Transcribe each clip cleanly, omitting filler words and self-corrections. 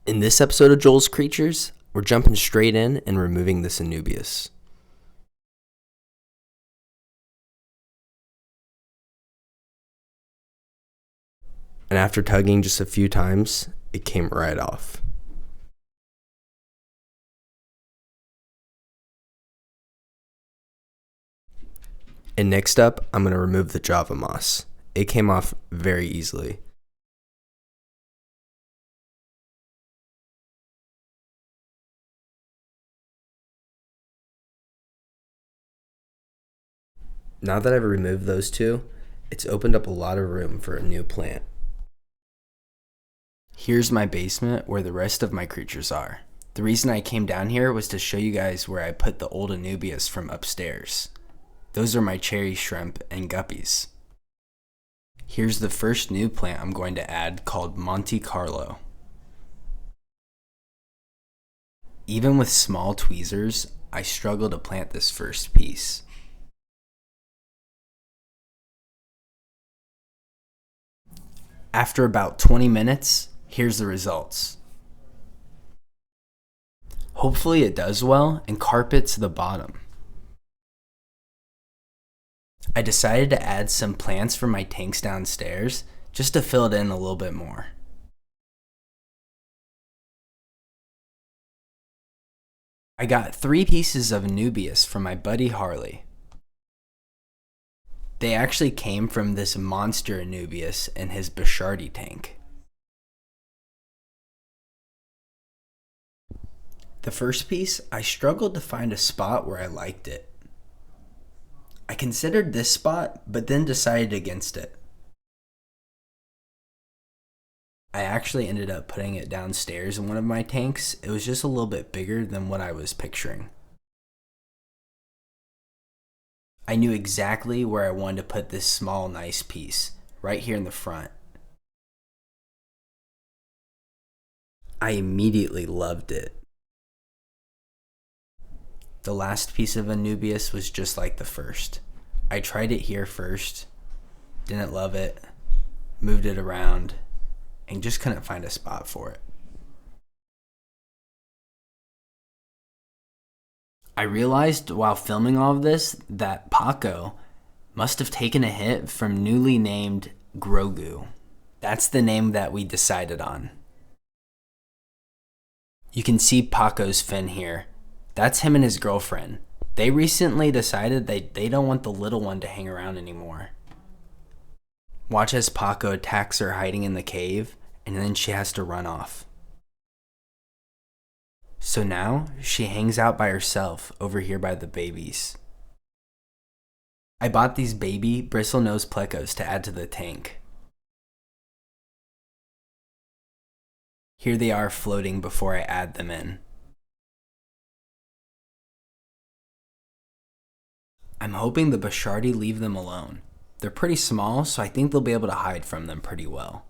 In this episode of Joel's Creatures, we're jumping straight in and removing this Anubius. And after tugging just a few times, it came right off. And next up, I'm going to remove the Java moss. It came off very easily. Now that I've removed those two, it's opened up a lot of room for a new plant. Here's my basement where the rest of my creatures are. The reason I came down here was to show you guys where I put the old Anubius from upstairs. Those are my cherry shrimp and guppies. Here's the first new plant I'm going to add called Monte Carlo. Even with small tweezers, I struggle to plant this first piece. After about 20 minutes, here's the results. Hopefully it does well and carpets the bottom. I decided to add some plants from my tanks downstairs just to fill it in a little bit more. I got 3 pieces of Anubius from my buddy Harley. They actually came from this monster Anubius in his Brichardi tank. The first piece, I struggled to find a spot where I liked it. I considered this spot, but then decided against it. I actually ended up putting it downstairs in one of my tanks. It was just a little bit bigger than what I was picturing. I knew exactly where I wanted to put this small, nice piece, right here in the front. I immediately loved it. The last piece of Anubius was just like the first. I tried it here first, didn't love it, moved it around, and just couldn't find a spot for it. I realized while filming all of this that Paco must have taken a hit from newly named Grogu. That's the name that we decided on. You can see Paco's fin here. That's him and his girlfriend. They recently decided they don't want the little one to hang around anymore. Watch as Paco attacks her hiding in the cave, and then she has to run off. So now, she hangs out by herself over here by the babies. I bought these baby bristlenose Plecos to add to the tank. Here they are floating before I add them in. I'm hoping the Brichardi leave them alone. They're pretty small, so I think they'll be able to hide from them pretty well.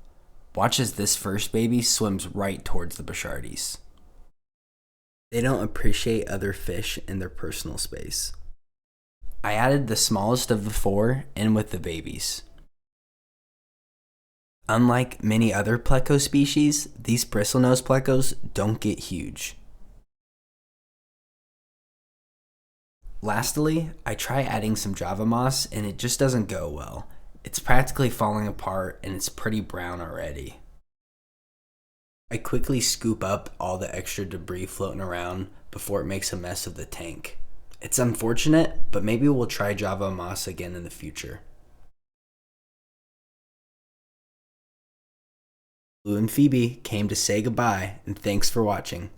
Watch as this first baby swims right towards the Brichardis. They don't appreciate other fish in their personal space. I added the smallest of the 4 in with the babies. Unlike many other Pleco species, these bristlenose Plecos don't get huge. Lastly, I try adding some Java moss and it just doesn't go well. It's practically falling apart and it's pretty brown already. I quickly scoop up all the extra debris floating around before it makes a mess of the tank. It's unfortunate, but maybe we'll try Java moss again in the future. Lou and Phoebe came to say goodbye, and thanks for watching.